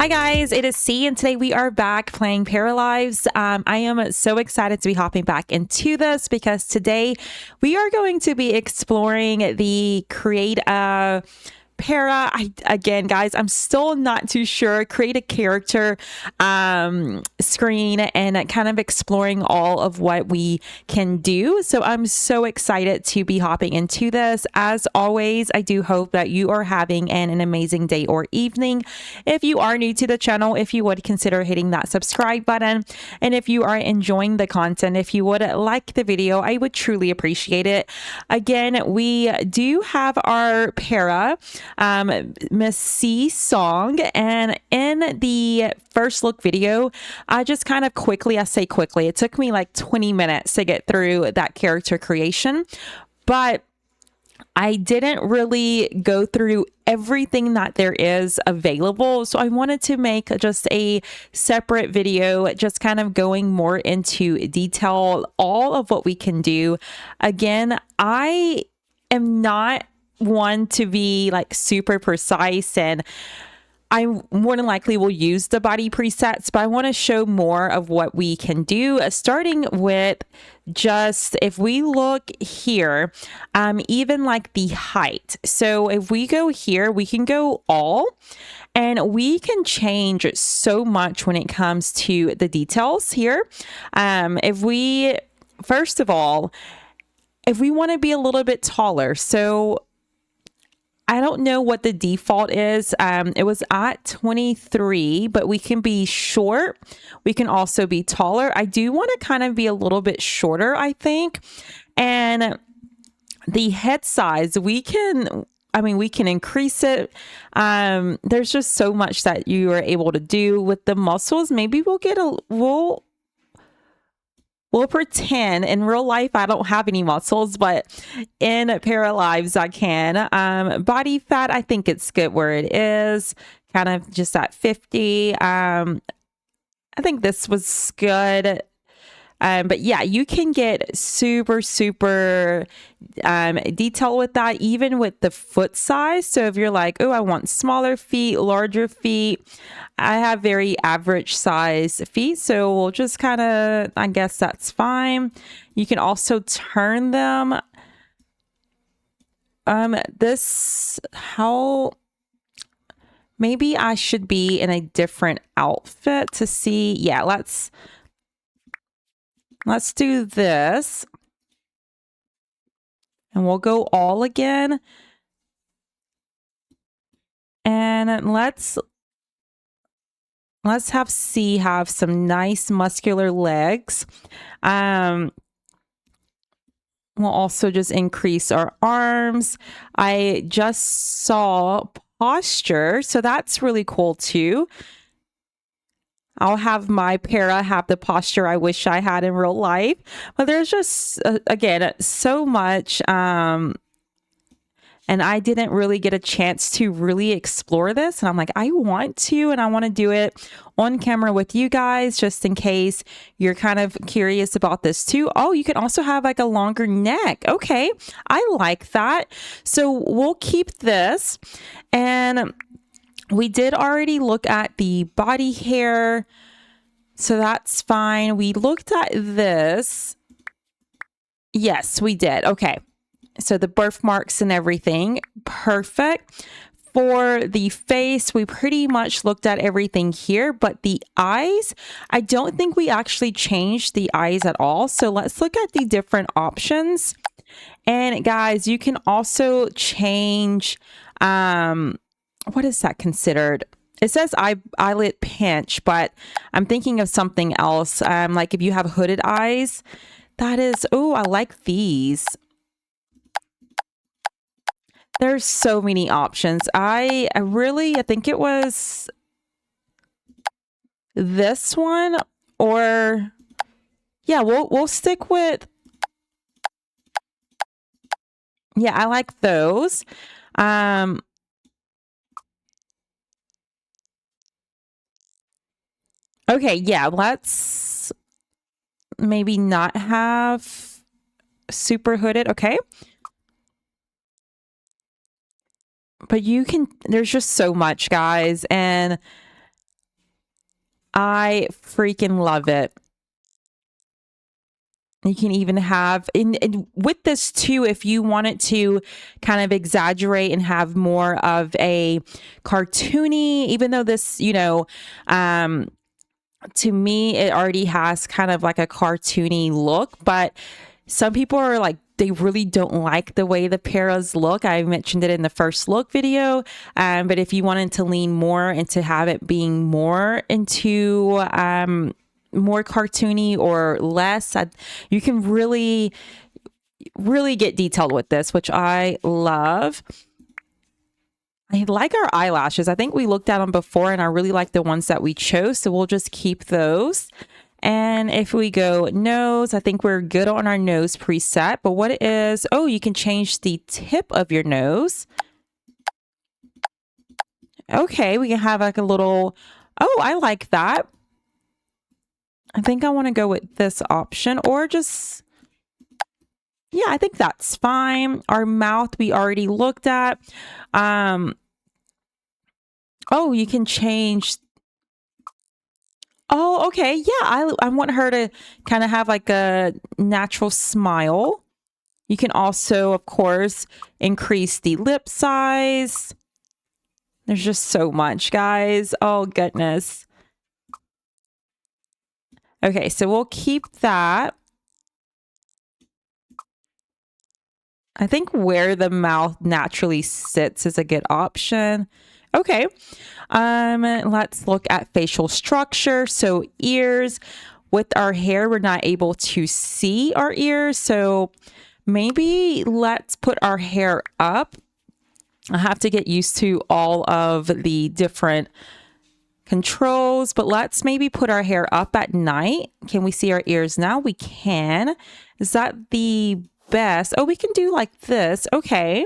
Hi guys, it is C, and today we are back playing Paralives. I am so excited to be hopping back into this because today we are going to be exploring the create a again, guys, I'm still not too sure. Create a character screen and kind of exploring all of what we can do. So I'm so excited to be hopping into this. As always, I do hope that you are having an amazing day or evening. If you are new to the channel, if you would consider hitting that subscribe button, and if you are enjoying the content, if you would like the video, I would truly appreciate it. Again, we do have our Miss C song, and in the first look video, I just kind of I say quickly, it took me like 20 minutes to get through that character creation, but I didn't really go through everything that there is available. So I wanted to make just a separate video, just kind of going more into detail, all of what we can do. Again, I am not one to be like super precise, and I more than likely will use the body presets, but I want to show more of what we can do, starting with just if we look here, even like the height. So if we go here, we can go all, and we can change so much when it comes to the details here. First of all, if we want to be a little bit taller, so I don't know what the default is. It was at 23, but we can be short. We can also be taller. I do want to kind of be a little bit shorter, I think. And the head size, we can increase it. There's just so much that you are able to do with the muscles. Maybe we'll pretend in real life I don't have any muscles, but in Paralives I can. Body fat, I think it's good where it is, kind of just at 50. I think this was good. But yeah, you can get super detailed with that, even with the foot size. So if you're like, oh, I want smaller feet, larger feet, I have very average size feet, so we'll just kind of, I guess that's fine. You can also turn them. Maybe I should be in a different outfit to see. Yeah, let's do this, and we'll go all again, and let's have C have some nice muscular legs. We'll also just increase our arms. I just saw posture, so that's really cool too. I'll have my have the posture I wish I had in real life. But there's just, again, so much. And I didn't really get a chance to really explore this. And I'm like, I want to, and I want to do it on camera with you guys, just in case you're kind of curious about this too. Oh, you can also have like a longer neck. Okay, I like that. So we'll keep this. And we did already look at the body hair, so that's fine. We looked at this. Yes, we did. Okay. So the birthmarks and everything, perfect. For the face, we pretty much looked at everything here, but the eyes, I don't think we actually changed the eyes at all. So let's look at the different options. And guys, you can also change, what is that considered? It says eyelid pinch, but I'm thinking of something else. Like if you have hooded eyes, that is, oh, I like these. There's so many options. I think it was this one, or yeah, we'll stick with, yeah, I like those. Okay, yeah, let's maybe not have super hooded. Okay. But you can, there's just so much, guys. And I freaking love it. You can even have, and with this too, if you wanted to kind of exaggerate and have more of a cartoony, even though this, to me, it already has kind of like a cartoony look, but some people are like, they really don't like the way the paras look. I mentioned it in the first look video. But if you wanted to lean more into have it being more into more cartoony or less, you can really, really get detailed with this, which I love. I like our eyelashes. I think we looked at them before and I really like the ones that we chose. So we'll just keep those. And if we go nose, I think we're good on our nose preset. But what it is, oh, you can change the tip of your nose. Okay, we can have like a little, oh, I like that. I think I want to go with this option or just, yeah, I think that's fine. Our mouth we already looked at. Oh, you can change. Oh, okay. Yeah, I want her to kind of have like a natural smile. You can also, of course, increase the lip size. There's just so much, guys. Oh, goodness. Okay, so we'll keep that. I think where the mouth naturally sits is a good option. Okay. Let's look at facial structure. So ears. With our hair, we're not able to see our ears. So maybe let's put our hair up. I have to get used to all of the different controls, but let's maybe put our hair up at night. Can we see our ears now? We can. Is that the best? Oh, we can do like this. Okay.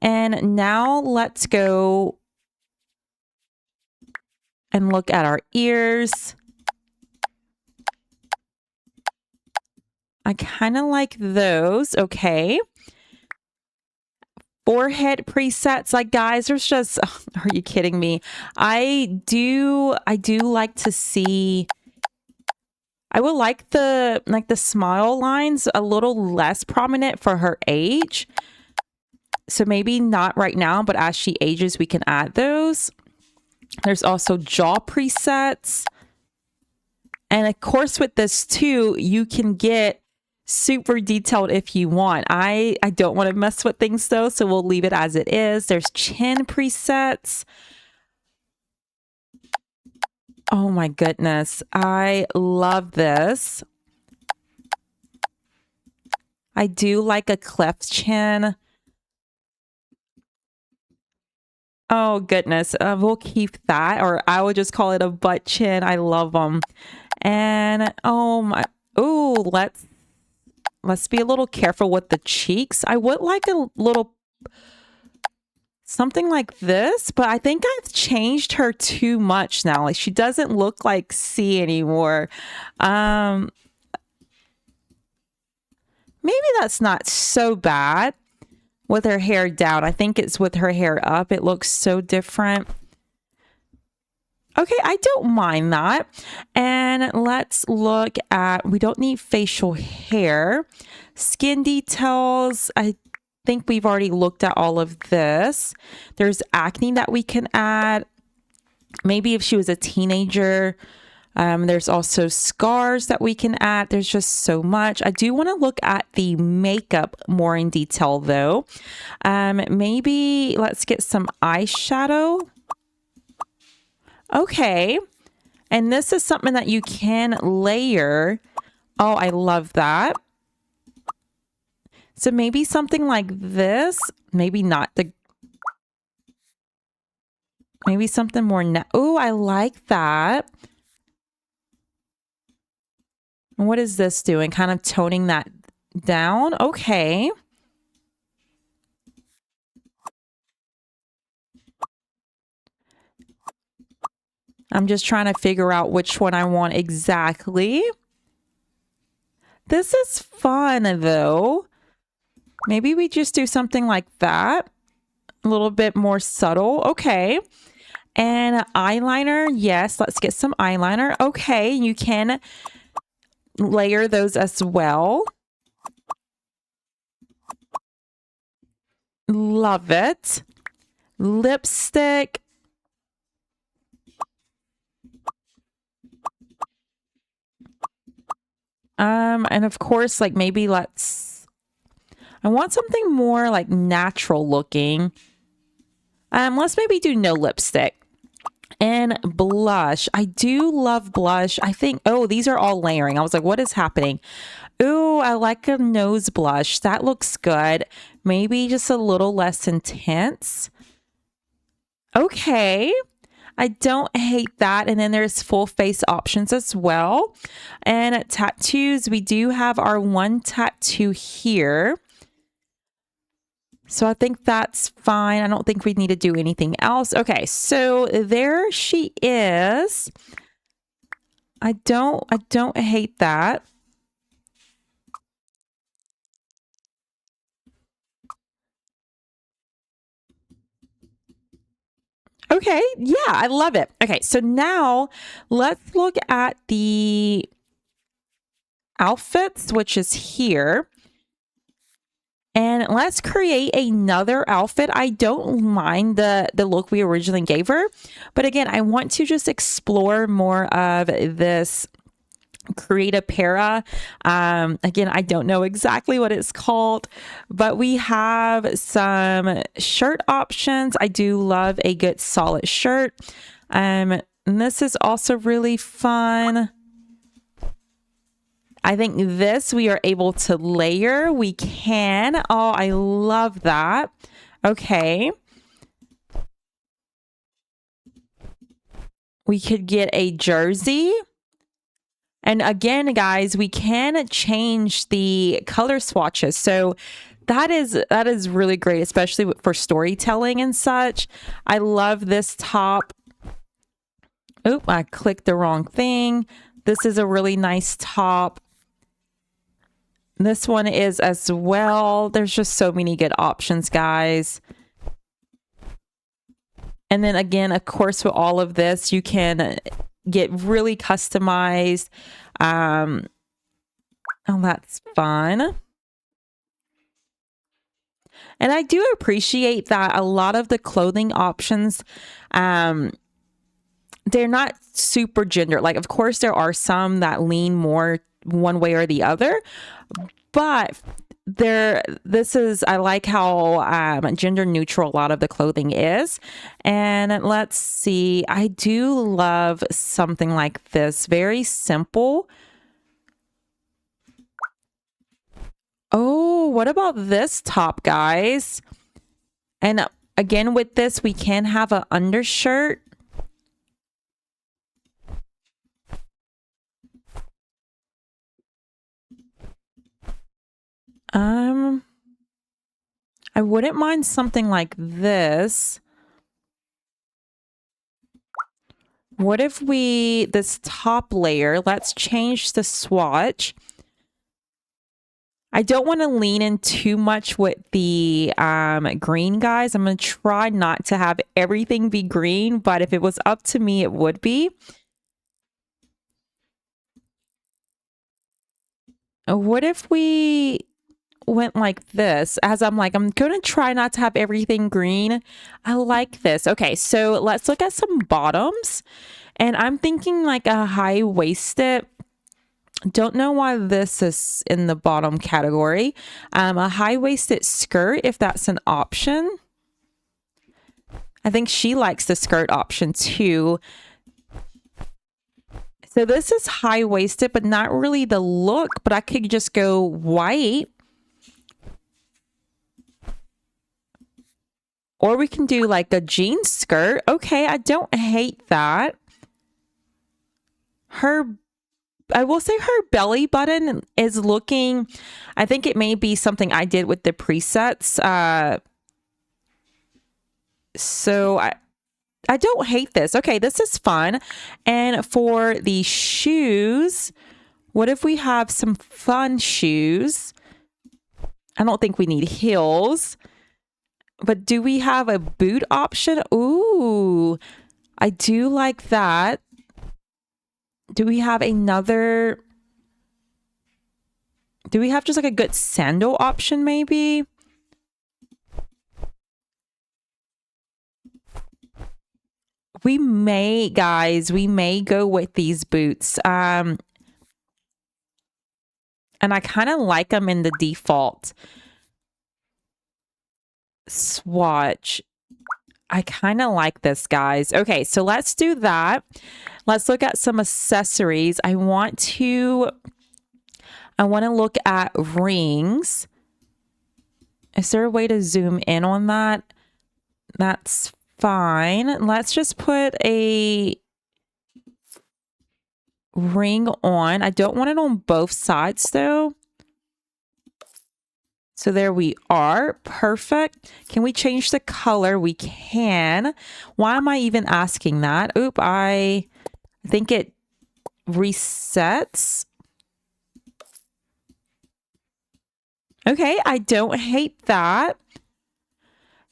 And now let's go and look at our ears. I kind of like those. Okay. Forehead presets, like guys, there's just, oh, are you kidding me? I do like to see, I would like the smile lines a little less prominent for her age. So maybe not right now, but as she ages, we can add those. There's also jaw presets. And of course, with this too, you can get super detailed if you want. I don't want to mess with things though, so we'll leave it as it is. There's chin presets. Oh my goodness. I love this. I do like a cleft chin. Oh goodness. We'll keep that, or I would just call it a butt chin. I love them. And oh my, oh, let's be a little careful with the cheeks. I would like a little something like this, but I think I've changed her too much now. Like she doesn't look like C anymore. Maybe that's not so bad with her hair down. I think it's with her hair up. It looks so different. Okay, I don't mind that. And let's look at, we don't need facial hair. Skin details, I think we've already looked at all of this. There's acne that we can add. Maybe if she was a teenager. There's also scars that we can add. There's just so much. I do want to look at the makeup more in detail though. Maybe let's get some eyeshadow. Okay. And this is something that you can layer. Oh, I love that. So maybe something like this. Maybe not the... Maybe something more... Oh, I like that. What is this doing? Kind of toning that down. Okay. I'm just trying to figure out which one I want exactly. This is fun though. Maybe we just do something like that. A little bit more subtle. Okay. And eyeliner. Yes, let's get some eyeliner. Okay, you can layer those as well. Love it. Lipstick. And of course, like maybe I want something more like natural looking. Let's maybe do no lipstick. And blush. I do love blush. I think, oh, these are all layering. I was like, what is happening? Ooh, I like a nose blush. That looks good. Maybe just a little less intense. Okay. I don't hate that. And then there's full face options as well. And tattoos, we do have our one tattoo here. So I think that's fine. I don't think we need to do anything else. Okay, so there she is. I don't hate that. Okay, yeah, I love it. Okay, so now let's look at the outfits, which is here. And let's create another outfit. I don't mind the look we originally gave her. But again, I want to just explore more of this create a para. Again, I don't know exactly what it's called, but we have some shirt options. I do love a good solid shirt. And this is also really fun. I think this we are able to layer. We can. Oh, I love that. Okay. We could get a jersey. And again, guys, we can change the color swatches. So that is really great, especially for storytelling and such. I love this top. Oop, I clicked the wrong thing. This is a really nice top. This one is as well. There's just so many good options, guys. And then again, of course, with all of this, you can get really customized. Oh, that's fun. And I do appreciate that a lot of the clothing options, they're not super gender. Like, of course, there are some that lean more one way or the other, but I like how gender neutral a lot of the clothing is. And let's see, I do love something like this, very simple. Oh, what about this top, guys? And again, with this, we can have an undershirt. I wouldn't mind something like this. What if this top layer, let's change the swatch. I don't want to lean in too much with the green, guys. I'm going to try not to have everything be green, but if it was up to me, it would be. What if we went like this? As I'm going to try not to have everything green. I like this. Okay, so let's look at some bottoms. And I'm thinking like a high-waisted. Don't know why this is in the bottom category. A high-waisted skirt, if that's an option. I think she likes the skirt option too. So this is high-waisted, but not really the look, but I could just go white. Or we can do like a jean skirt. Okay, I don't hate that. I will say her belly button is looking, I think it may be something I did with the presets. So I don't hate this. Okay, this is fun. And for the shoes, what if we have some fun shoes? I don't think we need heels. But do we have a boot option? Ooh, I do like that. Do we have another? Do we have just like a good sandal option maybe? We may, guys, we may go with these boots. And I kind of like them in the default swatch. I kind of like this, guys. Okay, so let's do that. Let's look at some accessories. I want to look at rings. Is there a way to zoom in on that? That's fine. Let's just put a ring on. I don't want it on both sides though. So there we are. Perfect. Can we change the color? We can. Why am I even asking that? Oop, I think it resets. Okay, I don't hate that.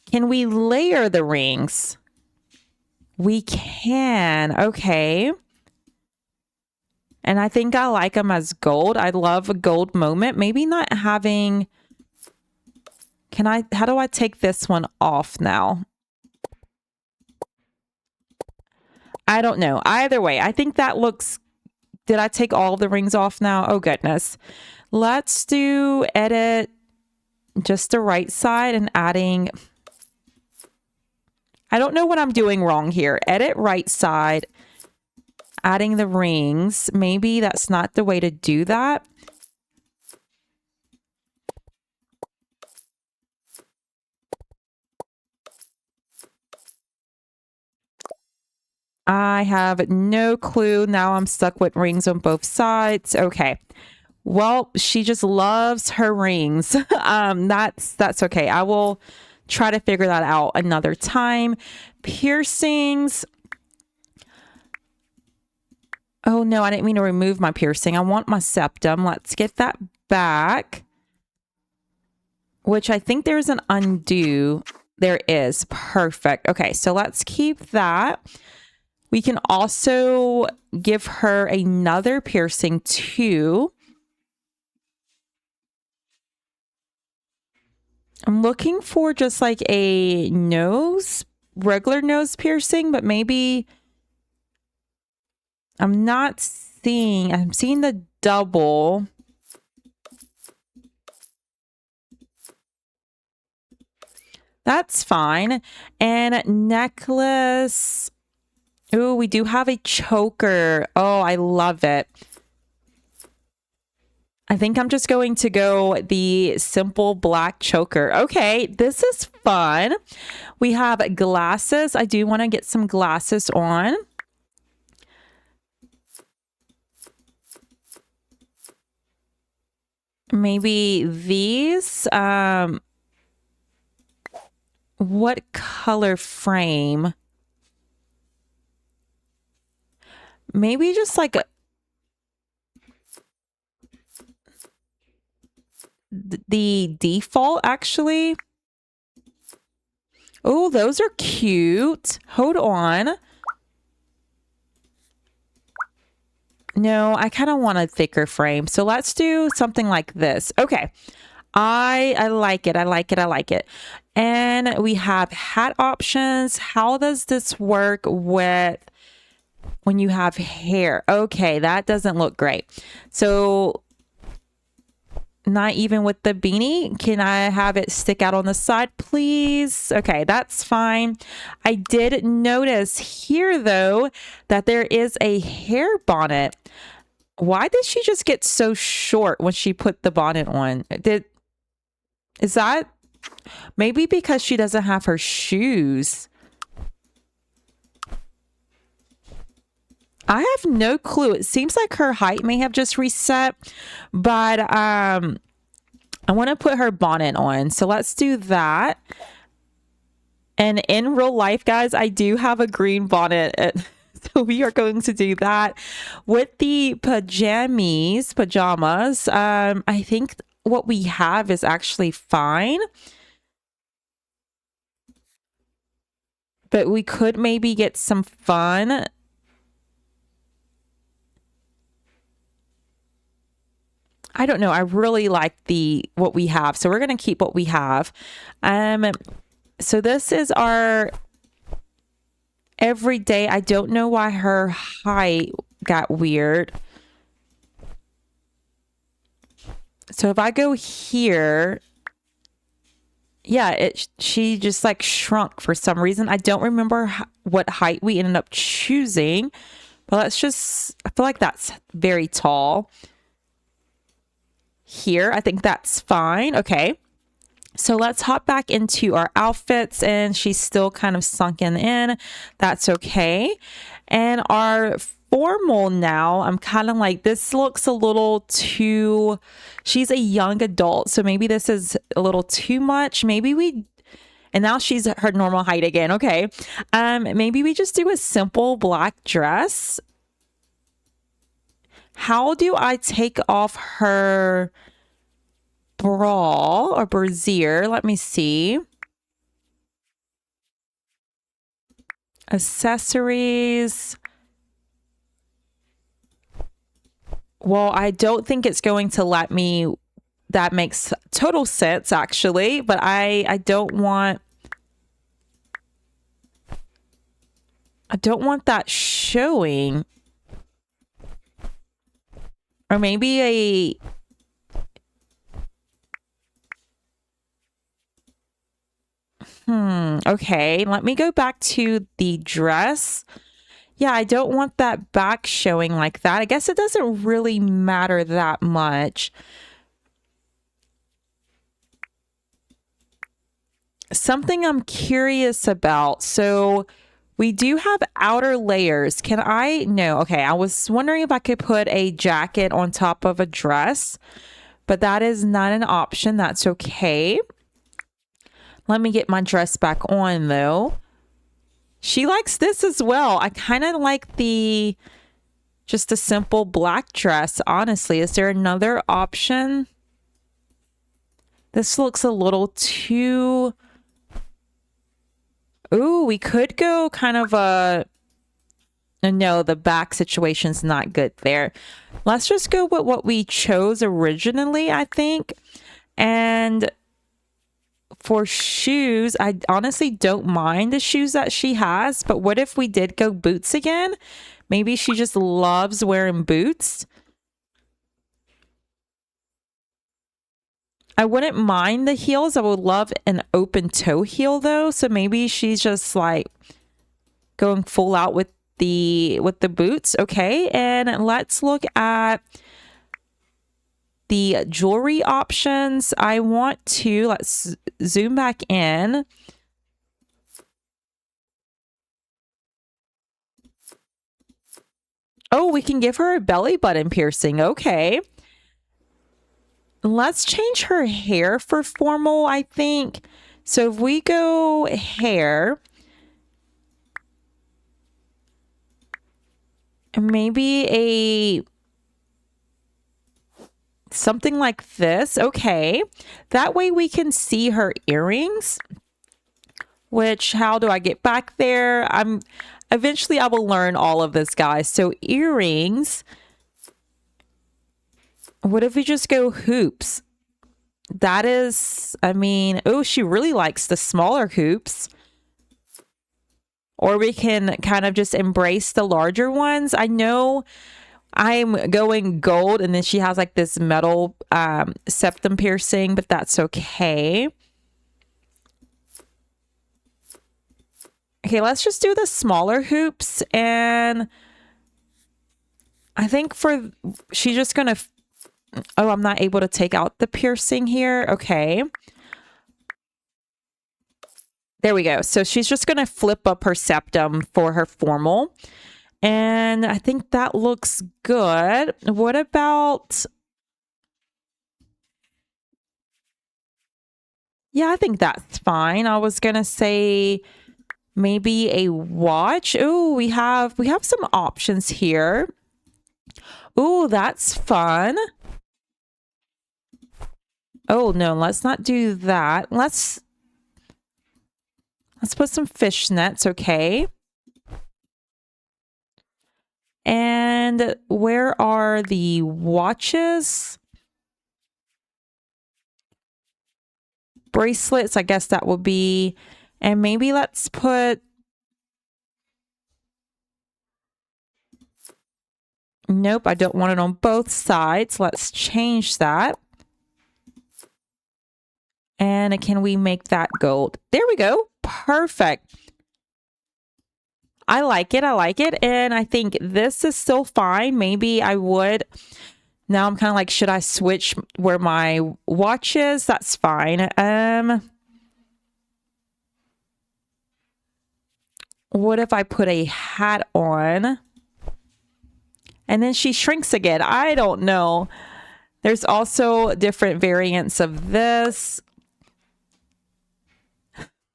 Can we layer the rings? We can. Okay. And I think I like them as gold. I love a gold moment. Maybe not having... how do I take this one off now? I don't know. Either way, I think that looks... Did I take all of the rings off now? Oh, goodness. Let's do edit just the right side and adding... I don't know what I'm doing wrong here. Edit right side, adding the rings. Maybe that's not the way to do that. I have no clue. Now I'm stuck with rings on both sides. Okay. Well, she just loves her rings. That's okay. I will try to figure that out another time. Piercings. Oh no, I didn't mean to remove my piercing. I want my septum. Let's get that back. Which I think there's an undo. There is. Perfect. Okay, so let's keep that. We can also give her another piercing too. I'm looking for just like a regular nose piercing, but maybe I'm seeing the double. That's fine. And necklace. Oh, we do have a choker. Oh, I love it. I think I'm just going to go the simple black choker. Okay, this is fun. We have glasses. I do want to get some glasses on. Maybe these. What color frame? Maybe just like the default, actually. Oh, those are cute. Hold on. No, I kind of want a thicker frame. So let's do something like this. Okay. I like it. I like it. I like it. And we have hat options. How does this work with when you have hair? Okay, that doesn't look great. So not even with the beanie. Can I have it stick out on the side, please? Okay, that's fine. I did notice here, though, that there is a hair bonnet. Why did she just get so short when she put the bonnet on? Is that maybe because she doesn't have her shoes? I have no clue. It seems like her height may have just reset, but I want to put her bonnet on. So let's do that. And in real life, guys, I do have a green bonnet. So we are going to do that with the pajamas. I think what we have is actually fine. but we could maybe get some fun. I don't know. I really like what we have. So we're going to keep what we have. So this is our everyday. I don't know why her height got weird. So if I go here, yeah, she just like shrunk for some reason. I don't remember what height we ended up choosing, but let's just, I feel like that's very tall. Here, I think that's fine. Okay. So let's hop back into our outfits, and she's still kind of sunken in. That's okay. And our formal now, I'm kind of like, this looks a little too, she's a young adult, so maybe this is a little too much. Maybe and now she's her normal height again. Okay. Maybe we just do a simple black dress. How do I take off her bra or brassiere? Let me see. Accessories. Well, I don't think it's going to let me. That makes total sense, actually, but I don't want that showing. Or maybe okay, let me go back to the dress. Yeah, I don't want that back showing like that. I guess it doesn't really matter that much. Something I'm curious about. So we do have outer layers. No, okay. I was wondering if I could put a jacket on top of a dress, but that is not an option. That's okay. Let me get my dress back on though. She likes this as well. I kind of like just a simple black dress, honestly. Is there another option? This looks a little too... Ooh, we could go kind of no, the back situation's not good there. Let's just go with what we chose originally, I think. And for shoes, I honestly don't mind the shoes that she has, but what if we did go boots again? Maybe she just loves wearing boots. I wouldn't mind the heels. I would love an open toe heel though. So maybe she's just like going full out with the boots. Okay. And let's look at the jewelry options. Let's zoom back in. Oh, we can give her a belly button piercing. Okay. Let's change her hair for formal, I think. So if we go hair, maybe something like this. Okay. That way we can see her earrings, which, how do I get back there? Eventually I will learn all of this, guys. So earrings. What if we just go hoops? That is, oh, she really likes the smaller hoops. Or we can kind of just embrace the larger ones. I know I'm going gold, and then she has like this metal septum piercing, but that's okay. Okay, let's just do the smaller hoops. And I think she's just going to... Oh, I'm not able to take out the piercing here. Okay. There we go. So she's just going to flip up her septum for her formal. And I think that looks good. What about... Yeah, I think that's fine. I was going to say maybe a watch. Oh, we have some options here. Oh, that's fun. Oh, no, let's not do that. Let's Let's put some fishnets, okay. And where are the watches? Bracelets, I guess that would be. And maybe let's put... Nope, I don't want it on both sides. Let's change that. And can we make that gold? There we go. Perfect. I like it. I like it. And I think this is still fine. Maybe I would. Now I'm kind of like, should I switch where my watch is? That's fine. What if I put a hat on? And then she shrinks again. I don't know. There's also different variants of this.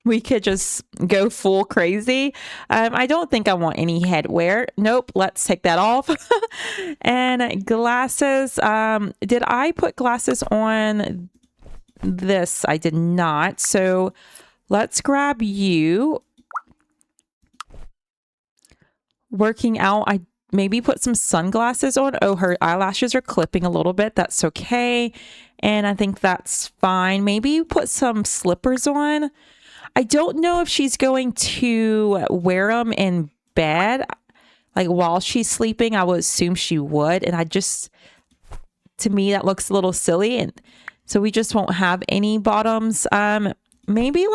We could just go full crazy. I don't think I want any headwear. Nope, let's take that off. And glasses. Did I put glasses on this? I did not. So let's grab you. Working out. I maybe put some sunglasses on. Oh, her eyelashes are clipping a little bit. That's okay. And I think that's fine. Maybe put some slippers on. I don't know if she's going to wear them in bed, like while she's sleeping. I would assume she would. And to me, that looks a little silly. And so we just won't have any bottoms. Maybe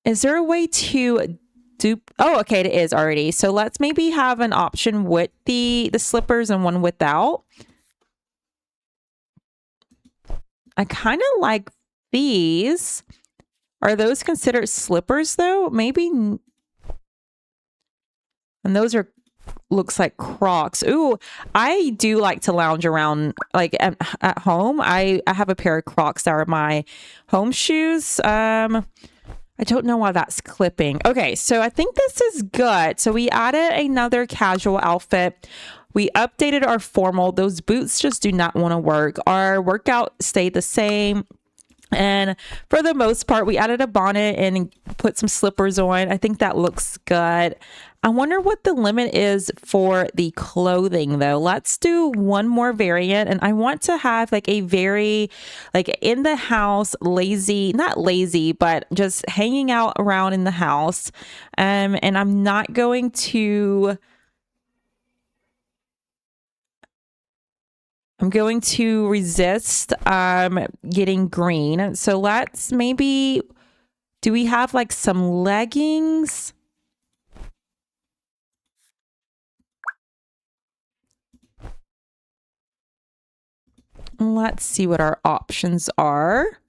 is there a way to dupe? Oh, okay, it is already. So let's maybe have an option with the slippers and one without. I kind of like these. Are those considered slippers though? Maybe. And those are, looks like Crocs. Ooh, I do like to lounge around like at home. I have a pair of Crocs that are my home shoes. I don't know why that's clipping. Okay, so I think this is good. So we added another casual outfit. We updated our formal. Those boots just do not want to work. Our workout stayed the same. And for the most part, we added a bonnet and put some slippers on. I think that looks good. I wonder what the limit is for the clothing though. Let's do one more variant. And I want to have like a very like in the house, lazy, not lazy, but just hanging out around in the house. And I'm not going to... I'm going to resist getting green. So let's maybe, do we have like some leggings? Let's see what our options are.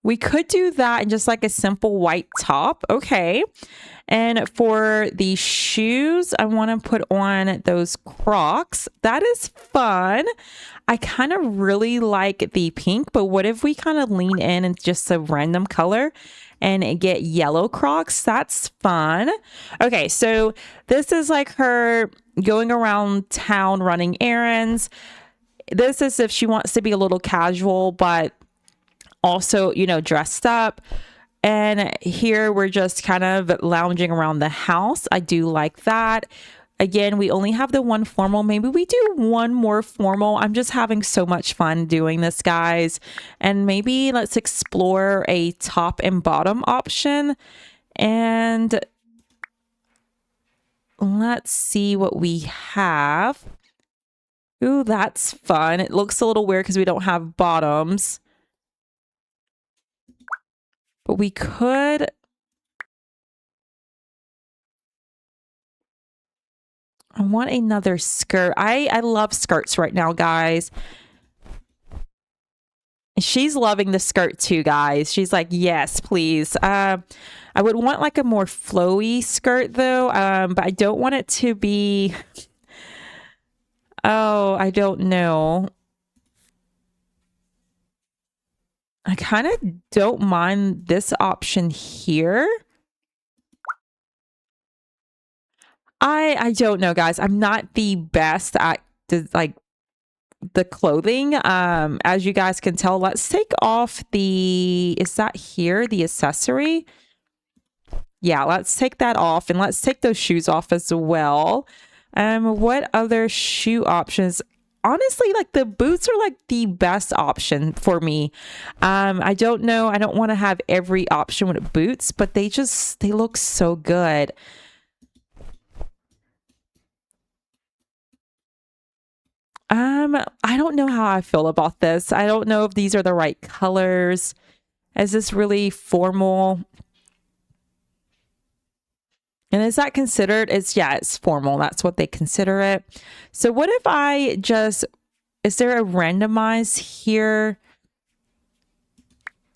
We could do that in just like a simple white top. Okay. And for the shoes, I want to put on those Crocs. That is fun. I kind of really like the pink, but what if we kind of lean in and just a random color and get yellow Crocs? That's fun. Okay, so this is like her going around town running errands. This is if she wants to be a little casual, but also, you know, dressed up. And here we're just kind of lounging around the house. I do like that. Again, we only have the one formal. Maybe we do one more formal. I'm just having so much fun doing this, guys. And maybe let's explore a top and bottom option. And let's see what we have. Ooh, that's fun. It looks a little weird because we don't have bottoms. But we could... I want another skirt. I love skirts right now, guys. She's loving the skirt too, guys. She's like, yes, please. I would want like a more flowy skirt though, but I don't want it to be... Oh, I don't know. I kind of don't mind this option here. I don't know, guys. I'm not the best at like the clothing. As you guys can tell, let's take off the, is that here, the accessory? Yeah, let's take that off, and let's take those shoes off as well. What other shoe options? Honestly, like the boots are like the best option for me. I don't know. I don't want to have every option with boots, but they look so good. I don't know how I feel about this. I don't know if these are the right colors. Is this really formal? And is that considered? It's formal. That's what they consider it. So what if I just, is there a randomize here?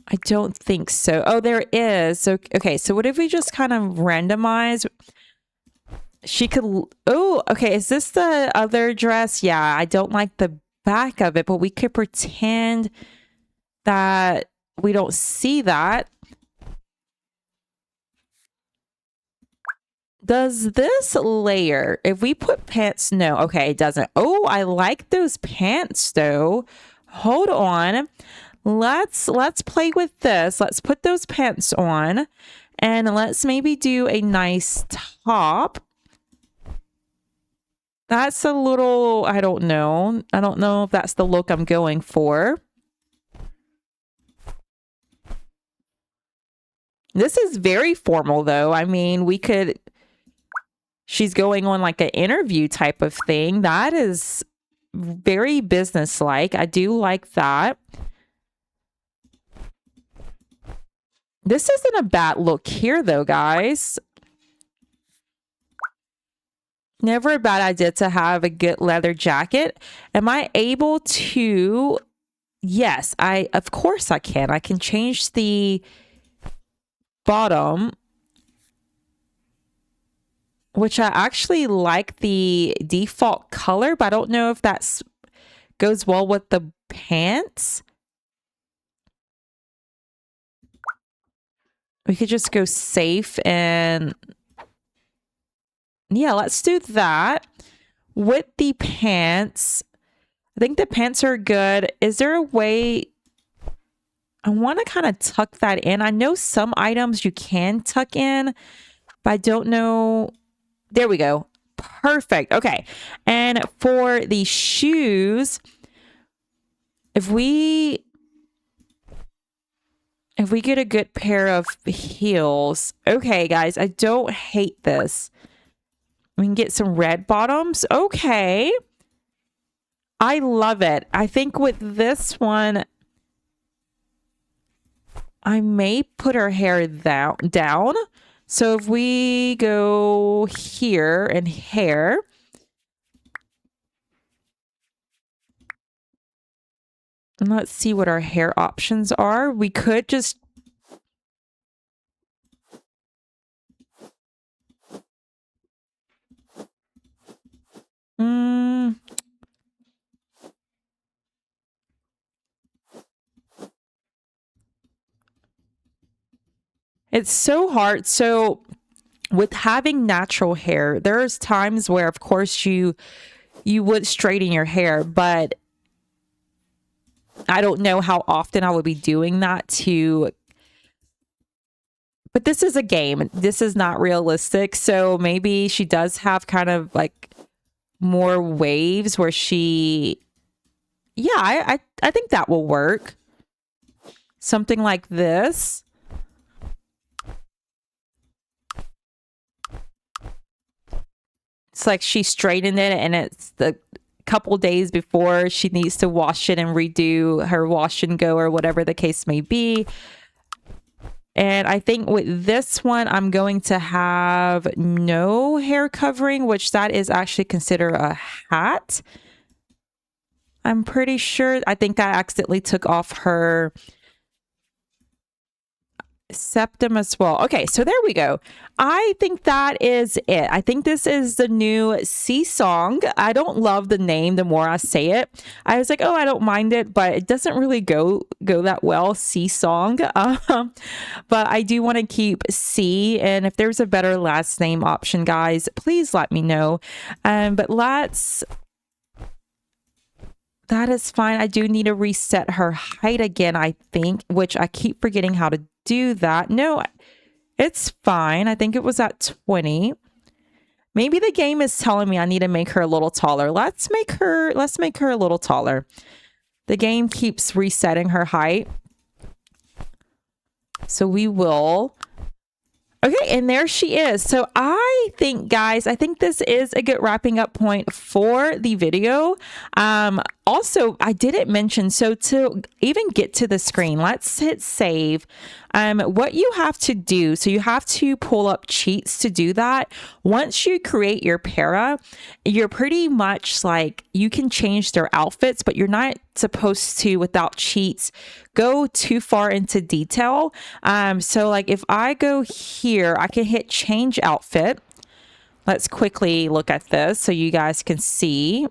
I don't think so. Oh, there is. So, okay. So what if we just kind of randomize? She could, oh, okay. Is this the other dress? Yeah, I don't like the back of it, but we could pretend that we don't see that. Does this layer, if we put pants, no, okay, it doesn't. Oh, I like those pants though. Hold on. Let's play with this. Let's put those pants on, and let's maybe do a nice top. That's a little, I don't know. I don't know if that's the look I'm going for. This is very formal though. I mean, we could, she's going on like an interview type of thing. That is very businesslike. I do like that. This isn't a bad look here though, guys. Never a bad idea to have a good leather jacket. Am I able to? Yes, of course I can. I can change the bottom, which I actually like the default color, but I don't know if that's goes well with the pants. We could just go safe and yeah, let's do that. With the pants, I think the pants are good. Is there a way? I want to kind of tuck that in. I know some items you can tuck in, but I don't know. There we go. Perfect. Okay. And for the shoes, if we get a good pair of heels, okay, guys, I don't hate this. We can get some red bottoms. Okay. I love it. I think with this one, I may put her hair down. So if we go here and hair, and let's see what our hair options are. We could just it's so hard. So with having natural hair, there's times where of course you would straighten your hair, but I don't know how often I would be doing that but this is a game. This is not realistic. So maybe she does have kind of like more waves where she, yeah, I think that will work. Something like this. It's like she straightened it and it's the couple days before she needs to wash it and redo her wash and go or whatever the case may be. And I think with this one, I'm going to have no hair covering, which that is actually considered a hat. I'm pretty sure. I think I accidentally took off her septum as well. Okay, so there we go. I think that is it. I think this is the new Sea Song. I don't love the name the more I say it. I was like, oh, I don't mind it, but it doesn't really go that well, Sea Song. But I do want to keep C, and if there's a better last name option, guys, please let me know. But let's that is fine. I do need to reset her height again, I think, which I keep forgetting how to do that. No, it's fine. I think it was at 20. Maybe the game is telling me I need to make her a little taller. Let's make her a little taller. The game keeps resetting her height. So we will. Okay, and there she is. So I think, guys, I think this is a good wrapping up point for the video. Also, I didn't mention, so to even get to the screen, let's hit save. What you have to do, so you have to pull up cheats to do that. Once you create your para, you're pretty much like, you can change their outfits, but you're not supposed to, without cheats, go too far into detail. So like if I go here, I can hit change outfit. Let's quickly look at this so you guys can see.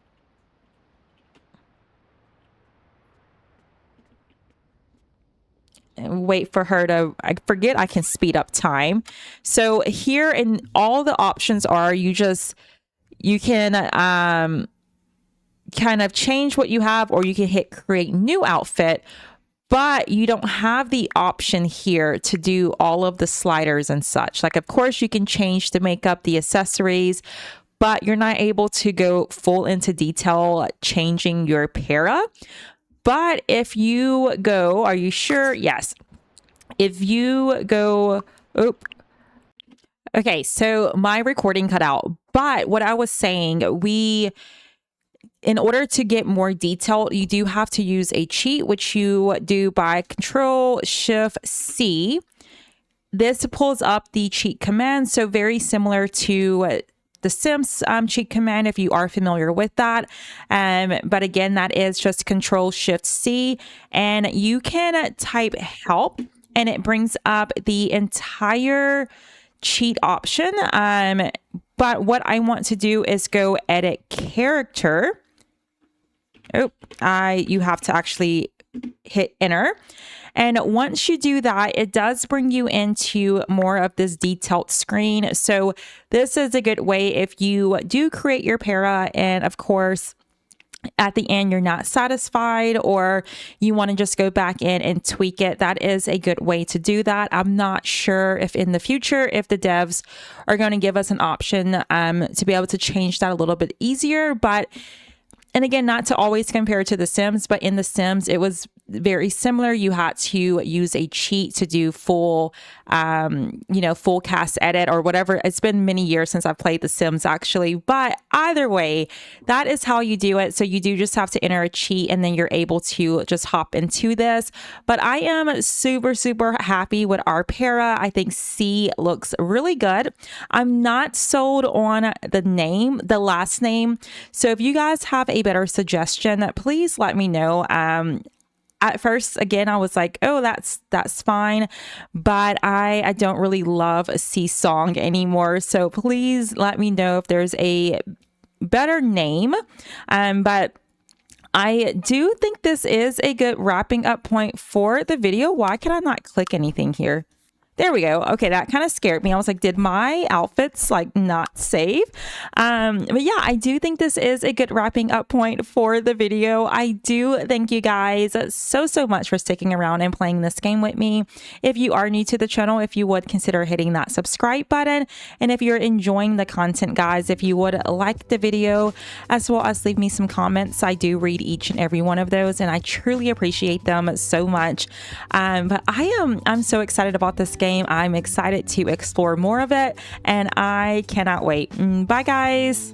And wait for her to, I forget I can speed up time. So here, and all the options are, you can kind of change what you have, or you can hit create new outfit, but you don't have the option here to do all of the sliders and such. Like, of course you can change the makeup, the accessories, but you're not able to go full into detail changing your para. But if you go, are you sure? Yes. If you go, okay, so my recording cut out. But what I was saying, in order to get more detail, you do have to use a cheat, which you do by Control-Shift-C. This pulls up the cheat command, so very similar to the Sims cheat command, if you are familiar with that. But again, that is just Control-Shift-C, and you can type help, and it brings up the entire cheat option. But what I want to do is go edit character. You have to actually hit enter. And once you do that, it does bring you into more of this detailed screen. So this is a good way if you do create your para, and of course, at the end you're not satisfied, or you want to just go back in and tweak it. That is a good way to do that. I'm not sure if in the future, if the devs are going to give us an option to be able to change that a little bit easier. But and again, not to always compare to The Sims, but in The Sims, it was very similar. You had to use a cheat to do full, full cast edit or whatever. It's been many years since I've played The Sims, actually. But either way, that is how you do it. So you do just have to enter a cheat, and then you're able to just hop into this. But I am super, super happy with our para. I think C looks really good. I'm not sold on the last name. So if you guys have a better suggestion, please let me know. At first, again, I was like, oh, that's fine, but I don't really love C Song anymore. So please let me know if there's a better name. But I do think this is a good wrapping up point for the video. Why can I not click anything here? There we go. Okay, that kind of scared me. I was like, did my outfits like not save? But yeah, I do think this is a good wrapping up point for the video. I do thank you guys so much for sticking around and playing this game with me. If you are new to the channel, if you would consider hitting that subscribe button. And if you're enjoying the content, guys, if you would like the video, as well as leave me some comments. I do read each and every one of those, and I truly appreciate them so much. But I'm so excited about this game. I'm excited to explore more of it, and I cannot wait. Bye, guys.